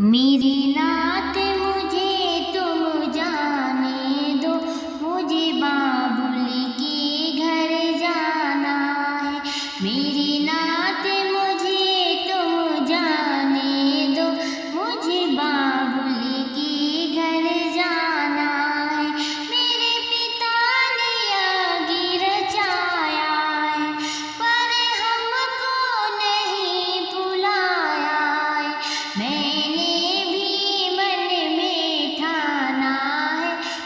मेरी नात मुझे तुम जाने दो, मुझे बाबुल के घर जाना है। मेरी नात मुझे तुम जाने दो, मुझे बाबुल के घर जाना है। मेरे पिता ने आगे रचाया है, पर हमको नहीं भुलाया है। मैंने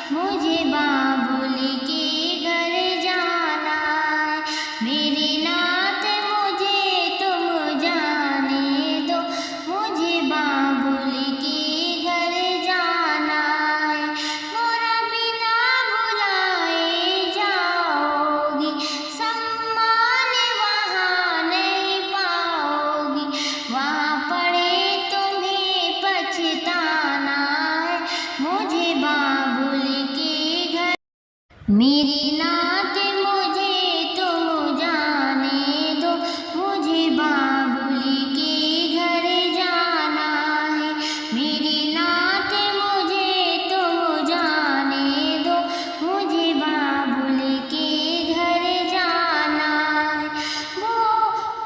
मुझे बाबुल के घर जाना है। मेरी नात मुझे तुम जाने दो, मुझे बाबुल के घर जाना है। मोरा बिना बुलाए जाओगी, सम्मान वहाँ नहीं पाओगी। वहाँ पड़े तुम्हें पछताना है, मुझे बाबुल मेरी नात मुझे तुम जाने दो, मुझे बाबुल के घर जाना है। मेरी नात मुझे तुम जाने दो, मुझे बाबुल के घर जाना है। वो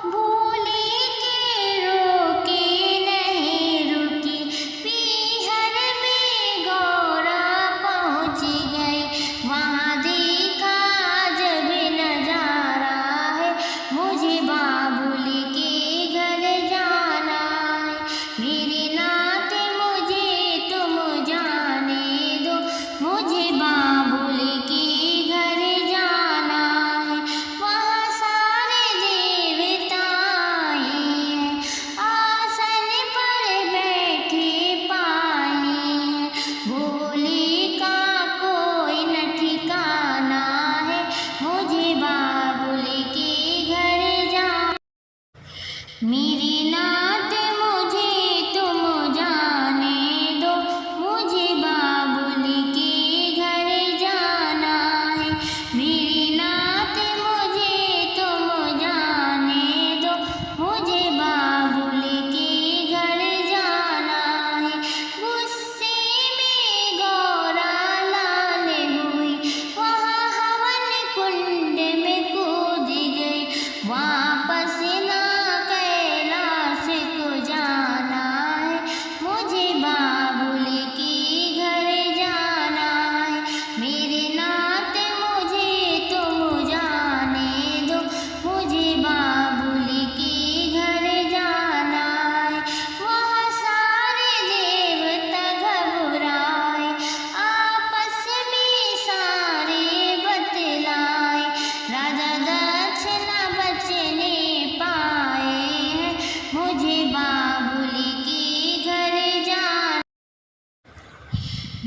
भूले के रोके नहीं रुकी, पीहर में गौरा पहुँच गई। वहाँ देखा जब नजारा है, मुझे बाबुल के घर जाना है। मेरी नात मुझे तुम जाने दो, मुझे बाबुल के घर जाना है। वहाँ सारे देवता आए हैं, आसन पर बैठे पाए हैं। भोले का कोई न ठिकाना है, मुझे बाबुल के घर जा। मेरी नात मुझे तुम जाने दो, मुझे बाबुल के घर जाना है। मेरी नात मुझे तुम जाने दो, मुझे बाबुल के घर जाना है। गुस्से में गौरा लाल हुई, वहाँ हवन कुंड में कूद गई। वापस ना कैलाश को जाना है, मुझे बाबुल के घर जाना है। मेरी नात मुझे तुम जाने दो, मुझे बाबुल के घर जाना है। वहाँ सारे देवता घबराए, आपस में सारे बतलाए। राजा दक्ष न बचने पाए हैं, मुझे बाबुल के घर जाना।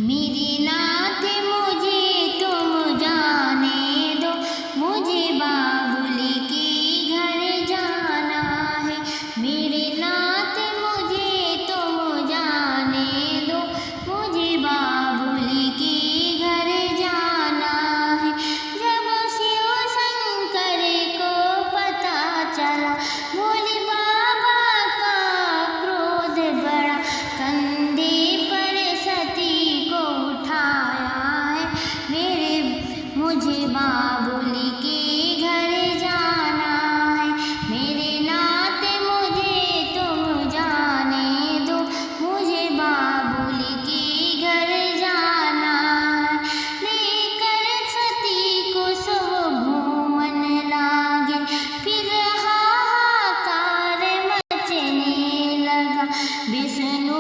मेरी नात मुझे तुम जाने दो, मुझे बाबुल के घर जाना है। मेरी नात मुझे तुम जाने दो, मुझे बाबुल के घर जाना है। जब शिव शंकर को पता चला, भोले बाबा का क्रोध बढ़ा। कंधे पर सती को उठाया है, मुझे बाबुल के घर जाना है। मेरे नात मुझे तुम जाने दो, मुझे बाबुल के घर जाना है। लेकर सती को सब घूमन लागे, फिर हाहाकार मचने लगा। विष्णु